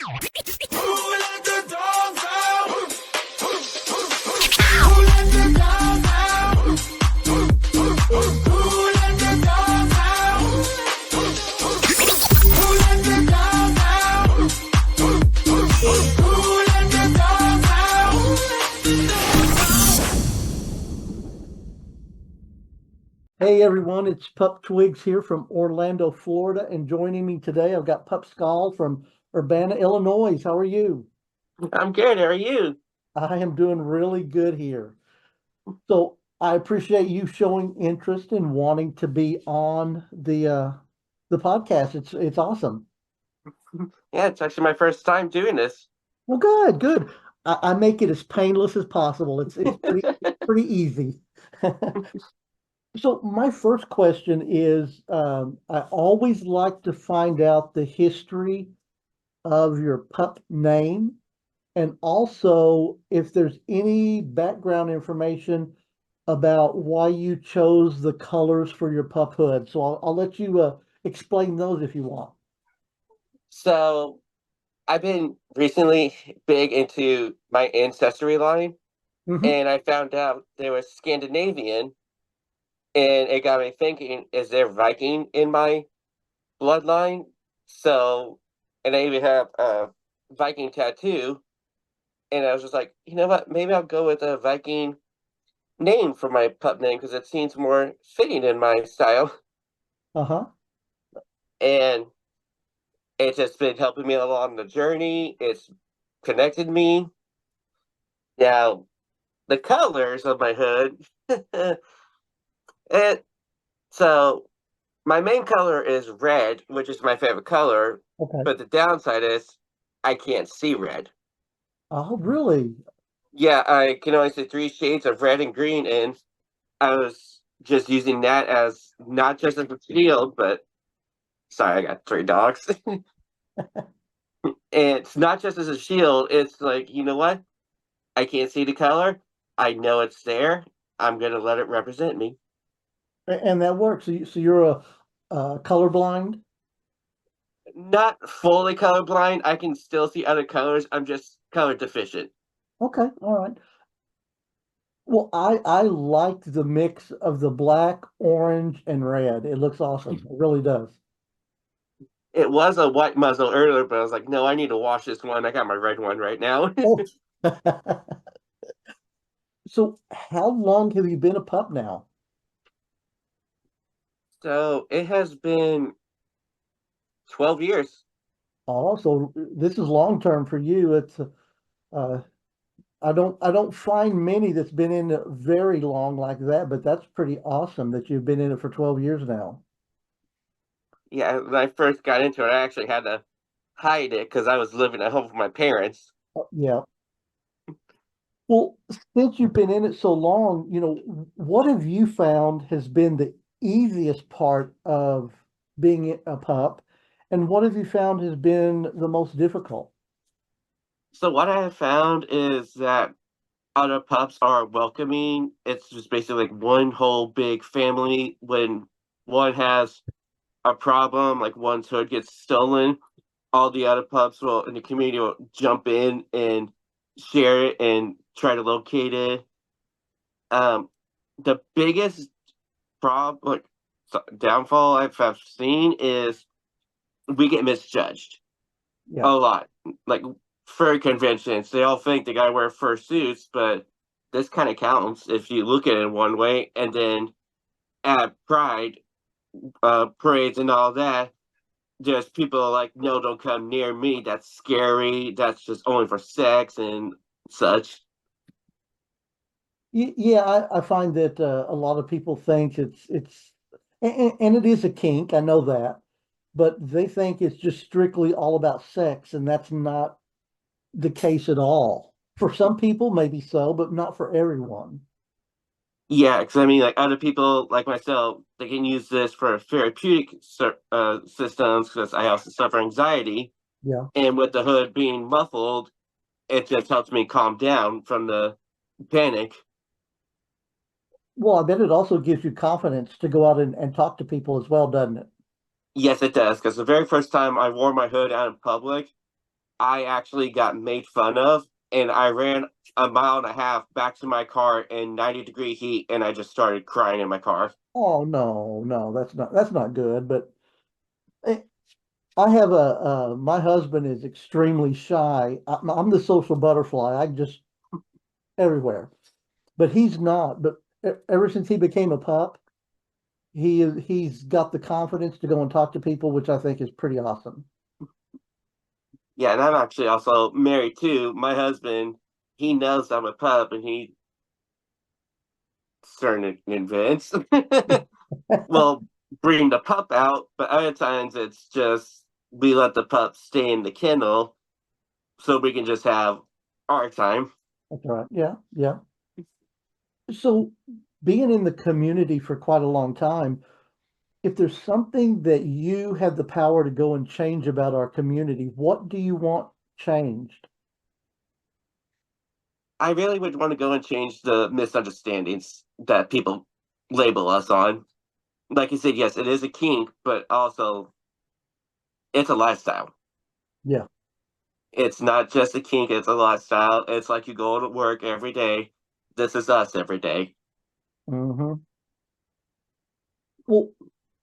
let the dogs out? Who let the dogs out? Who let the dogs out? Who let the dogs out? Who let the dogs out? Hey everyone, it's Pup Twigs here from Orlando, Florida, and joining me today I've got Pup Skal from Urbana, Illinois. How are you? I'm good. How are you? I am doing really good here. So I appreciate you showing interest in wanting to be on the podcast. It's awesome. Yeah, it's actually my first time doing this. Well, good, good. I make it as painless as possible. It's pretty easy. So my first question is, I always like to find out the history of your pup name, and also if there's any background information about why you chose the colors for your pup hood. So I'll let you explain those if you want. So I've been recently big into my ancestry line, Hmm. and I found out they were Scandinavian, and it got me thinking, is there Viking in my bloodline? So, and I even have a Viking tattoo, and I was just like, you know what? Maybe I'll go with a Viking name for my pup name because it seems more fitting in my style. Uh-huh. And it's just been helping me along the journey. It's connected me. Now, the colors of my hood, it so my main color is red, which is my favorite color, Okay. but the downside is I can't see red. Oh, really? Yeah, I can only see three shades of red and green, and I was just using that as not just as a shield, but sorry, I got three dogs. It's not just as a shield, it's like, you know what? I can't see the color. I know it's there. I'm gonna let it represent me. And that works. So you're a colorblind? Not fully colorblind. I can still see other colors. I'm just color deficient. Okay, all right. Well, I like the mix of the black, orange, and red. It looks awesome. It really does. It was a white muzzle earlier, but I was like, no, I need to wash this one. I got my red one right now. Oh. So how long have you been a pup now? So it has been 12 years. Oh, so this is long term for you. It's uh I don't find many that's been in it very long like that, but that's pretty awesome that you've been in it for 12 years now. Yeah, when I first got into it, I actually had to hide it because I was living at home with my parents. Yeah. Well, since you've been in it so long, what have you found has been the easiest part of being a pup, and what have you found has been the most difficult? So what I have found is that other pups are welcoming. It's just basically like one whole big family. When one has a problem, like one's hood gets stolen, all the other pups will in the community will jump in and share it and try to locate it. Um, the biggest problem, like downfall I've seen is we get misjudged Yeah. a lot. Like fur conventions, they all think they gotta wear fursuits, but this kind of counts if you look at it in one way. And then at Pride parades and all that, there's people like, no, don't come near me. That's scary. That's just only for sex and such. Yeah, I find that a lot of people think and it is a kink, I know that, but they think it's just strictly all about sex, and that's not the case at all. For some people, maybe so, but not for everyone. Yeah, because I mean, like other people like myself, they can use this for therapeutic systems because I also suffer anxiety. Yeah. And with the hood being muffled, it just helps me calm down from the panic. Well, I bet it also gives you confidence to go out and talk to people as well, doesn't it? Yes, it does. Because the very first time I wore my hood out in public, I actually got made fun of, and I ran a mile and a half back to my car in 90-degree heat, and I just started crying in my car. Oh no, no, that's not good. But eh, I have my husband is extremely shy. I'm the social butterfly. I just everywhere, but he's not. But ever since he became a pup, he's got the confidence to go and talk to people, which I think is pretty awesome. Yeah, and I'm actually also married too. My husband, he knows I'm a pup, and he starting to convince. Well, bring the pup out, but other times it's just we let the pup stay in the kennel so we can just have our time. That's right. Yeah, yeah. So being in the community for quite a long time, if there's something that you have the power to go and change about our community, what do you want changed? I really would want to go and change the misunderstandings that people label us on. Like you said, yes, it is a kink, but also it's a lifestyle. Yeah. It's not just a kink, it's a lifestyle. It's like you go to work every day. This is us every day. Hmm. Well,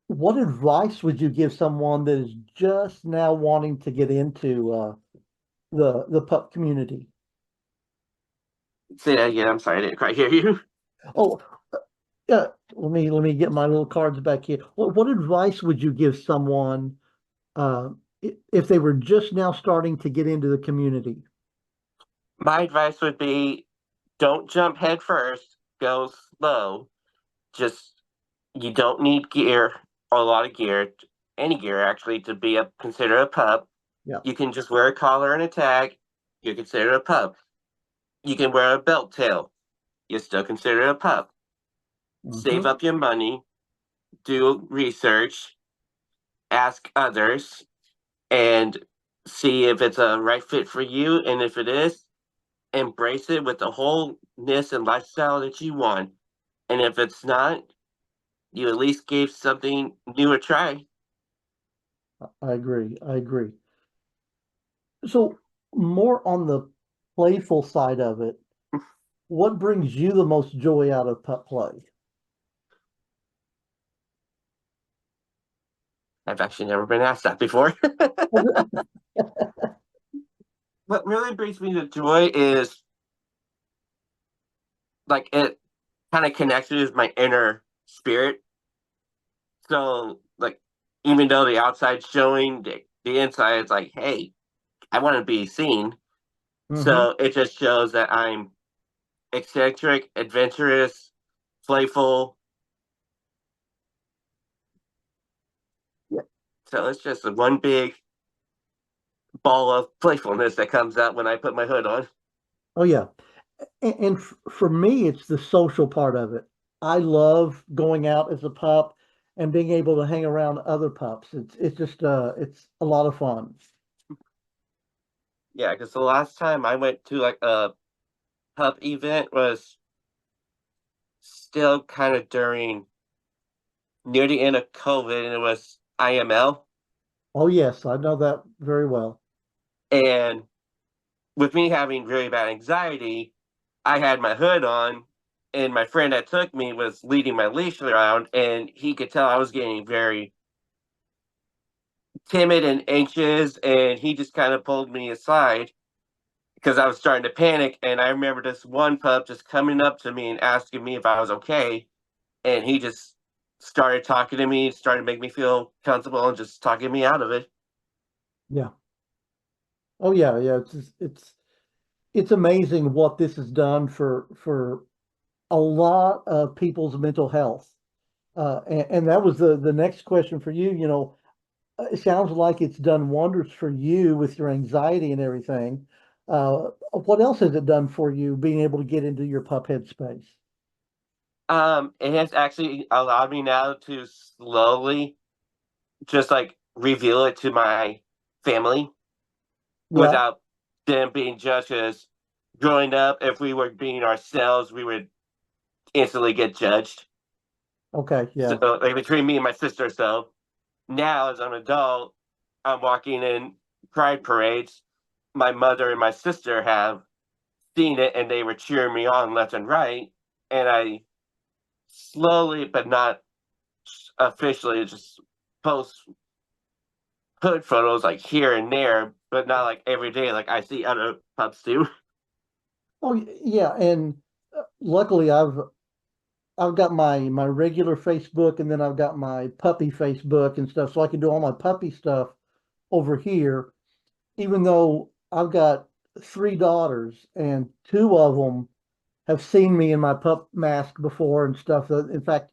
what advice would you give someone that is just now wanting to get into the pup community? Say that again. I'm sorry, I didn't quite hear you. Oh, yeah. Let me get my little cards back here. What advice would you give someone if they were just now starting to get into the community? My advice would be don't jump head first, go slow. Just you don't need gear or a lot of gear, any gear actually, to be a consider a pup. Yeah. You can just wear a collar and a tag. You're considered a pup. You can wear a belt tail. You're still considered a pup. Save Hmm. up your money, do research, ask others, and see if it's a right fit for you. And if it is, embrace it with the wholeness and lifestyle that you want. And if it's not, you at least gave something new a try. I agree. I agree. So more on the playful side of it, what brings you the most joy out of pup play? I've actually never been asked that before. What really brings me to joy is like it kind of connects with my inner spirit. So like even though the outside's showing, the inside is like, hey, I want to be seen. Hmm. So it just shows that I'm eccentric, adventurous, playful. Yeah. So it's just one big ball of playfulness that comes out when I put my hood on. Oh yeah. And for me, it's the social part of it. I love going out as a pup and being able to hang around other pups. It's just it's a lot of fun. Yeah, because the last time I went to like a pup event was still kind of during near the end of COVID, and it was IML. Oh yes, I know that very well. And with me having really bad anxiety, I had my hood on, and my friend that took me was leading my leash around, and he could tell I was getting very timid and anxious, and he just kind of pulled me aside because I was starting to panic. And I remember this one pup just coming up to me and asking me if I was okay, and he just started talking to me, started to make me feel comfortable, and just talking me out of it. Yeah. Oh yeah, yeah. It's amazing what this has done for a lot of people's mental health. And that was the next question for you. It sounds like it's done wonders for you with your anxiety and everything. What else has it done for you being able to get into your pup head space? It has actually allowed me now to slowly just like reveal it to my family Yeah. without them being judged. Because growing up, if we were being ourselves, we would instantly get judged. Okay. So, Yeah. like between me and my sister, so now as an adult, I'm walking in pride parades, my mother and my sister have seen it and they were cheering me on left and right. And I slowly, but not officially, just post hood photos like here and there, but not like every day like I see other pups do. Oh, yeah, and luckily I've got my regular Facebook, and then I've got my puppy Facebook and stuff, so I can do all my puppy stuff over here, even though I've got three daughters and two of them have seen me in my pup mask before and stuff. In fact,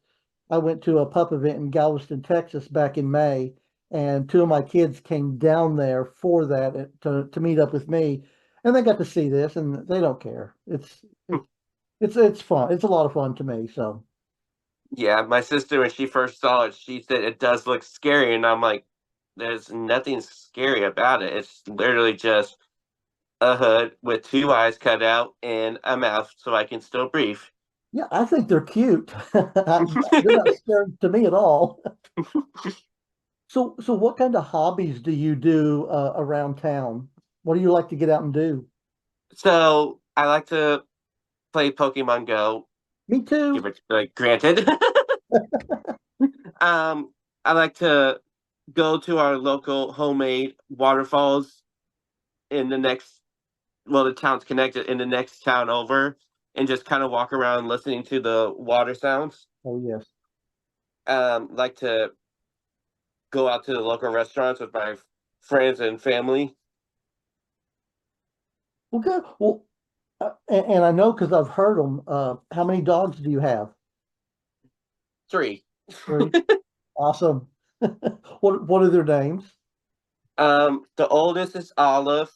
I went to a pup event in Galveston, Texas back in May, and two of my kids came down there for that to meet up with me, and they got to see this, and they don't care. It's fun. It's a lot of fun to me. So Yeah, my sister, when she first saw it, she said it does look scary. And I'm like, there's nothing scary about it. It's literally just a hood with two eyes cut out and a mouth so I can still breathe. yeah, I think they're cute. They're not scary to me at all. So what kind of hobbies do you do around town? What do you like to get out and do? So I like to play Pokemon Go, Me give too. it like granted. I like to go to our local homemade waterfalls in the next, well, the town's connected in the next town over, and just kind of walk around listening to the water sounds. Oh, yes. Like to go out to the local restaurants with my friends and family. Well, good. Well, and I know because I've heard them. How many dogs do you have? Three. Three. Awesome. What are their names? The oldest is Olive,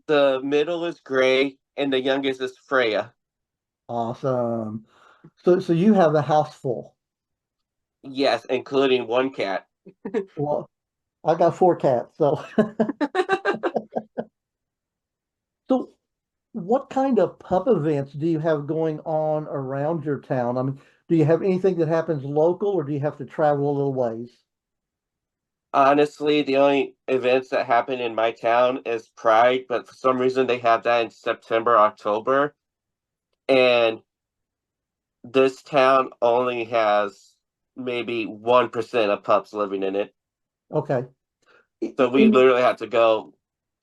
the middle is Gray, and the youngest is Freya. Awesome. So you have a house full. Yes, including one cat. Well, I got four cats. So what kind of pup events do you have going on around your town? I mean, do you have anything that happens local, or do you have to travel a little ways? Honestly, the only events that happen in my town is Pride, but for some reason they have that in September, October. And this town only has maybe 1% of pups living in it. Okay. So we literally have to go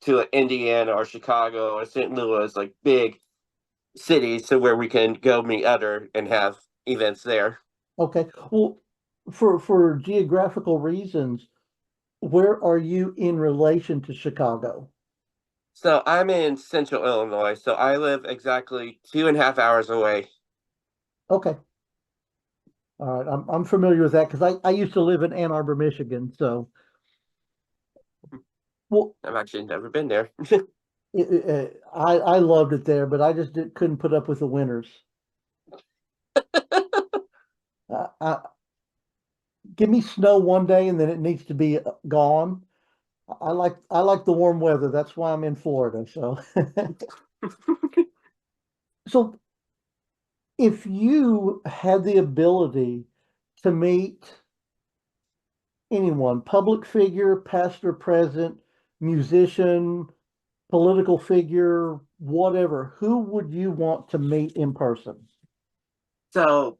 to Indiana or Chicago or St. Louis, like big cities, to where we can go meet other and have events there. Okay. Well, for geographical reasons, where are you in relation to Chicago? So I'm in central Illinois, so I live exactly 2.5 hours away. Okay. All right. I'm familiar with that because I used to live in Ann Arbor, Michigan. So, well, I've actually never been there. I loved it there, but I just couldn't put up with the winters. I give me snow one day and then it needs to be gone. I like the warm weather. That's why I'm in Florida. So so if you had the ability to meet anyone, public figure, past or present, musician, political figure, whatever, who would you want to meet in person? So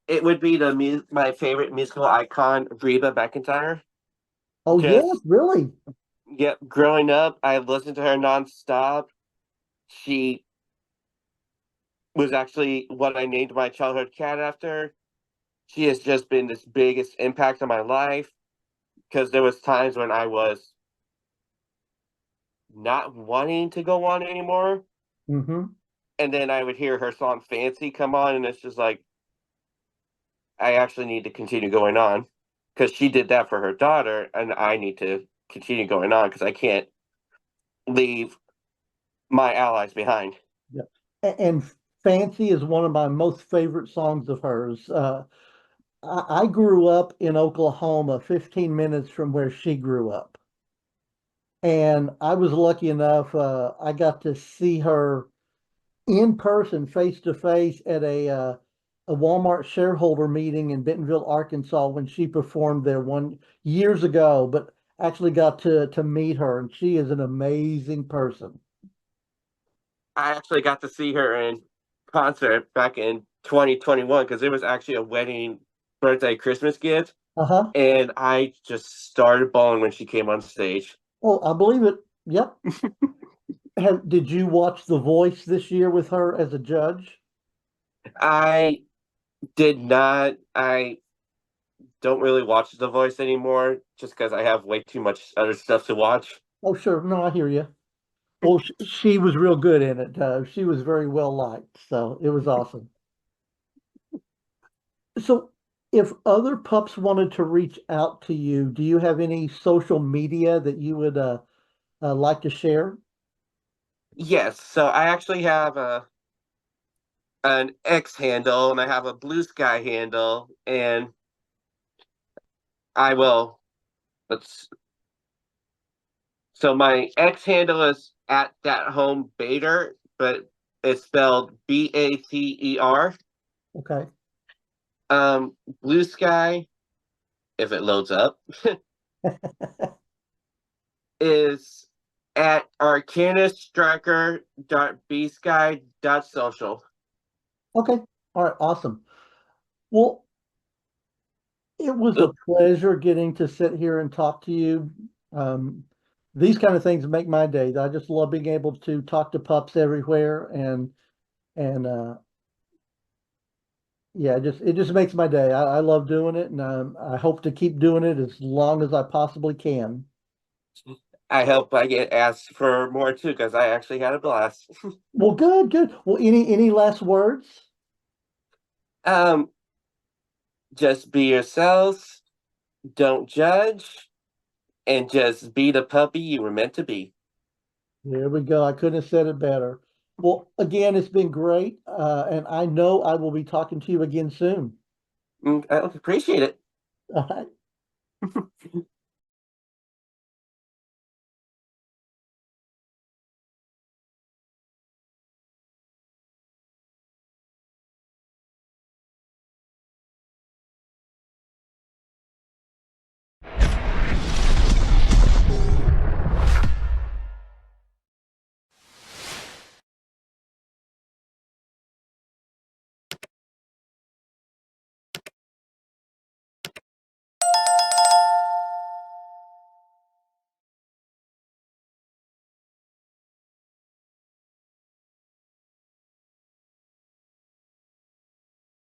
it would be my favorite musical icon, Reba McEntire. Oh yes, Just, really? yep, growing up, I listened to her nonstop. She was actually what I named my childhood cat after. She has just been this biggest impact on my life because there was times when I was not wanting to go on anymore, Mm-hmm. and then I would hear her song Fancy come on, and it's just like I actually need to continue going on because she did that for her daughter, and I need to continue going on because I can't leave my allies behind. Yeah. And Fancy is one of my most favorite songs of hers. I grew up in Oklahoma, 15 minutes from where she grew up. And I was lucky enough, I got to see her in person, face to face at a Walmart shareholder meeting in Bentonville, Arkansas, when she performed there one years ago, but actually got to meet her, and she is an amazing person. I actually got to see her in concert back in 2021 because it was actually a wedding, birthday, Christmas gift, Uh-huh. and I just started bawling when she came on stage. Oh, I believe it. Yep. Did you watch The Voice this year with her as a judge? I did not. I don't really watch The Voice anymore just because I have way too much other stuff to watch. Oh, sure. No, I hear you. Well, she was real good in it. She was very well liked, so it was awesome. So, if other pups wanted to reach out to you, do you have any social media that you would like to share? Yes, so I actually have a an X handle and I have a Blue Sky handle, and I will. Let's. So my X handle is at that home Bader, but it's spelled Bater. Okay. Blue Sky, if it loads up, is at arcanusstriker.bsky.social. Okay. All right. Awesome. Well, it was a Oop, pleasure getting to sit here and talk to you. Um, these kind of things make my day. I just love being able to talk to pups everywhere and yeah, it just makes my day. I love doing it, and I hope to keep doing it as long as I possibly can. I hope I get asked for more too, because I actually had a blast. Well, good, good. Well, any last words? Um, just be yourselves, don't judge, and just be the puppy you were meant to be. There we go. I couldn't have said it better. Well, again, it's been great, and I know I will be talking to you again soon. I appreciate it. All right.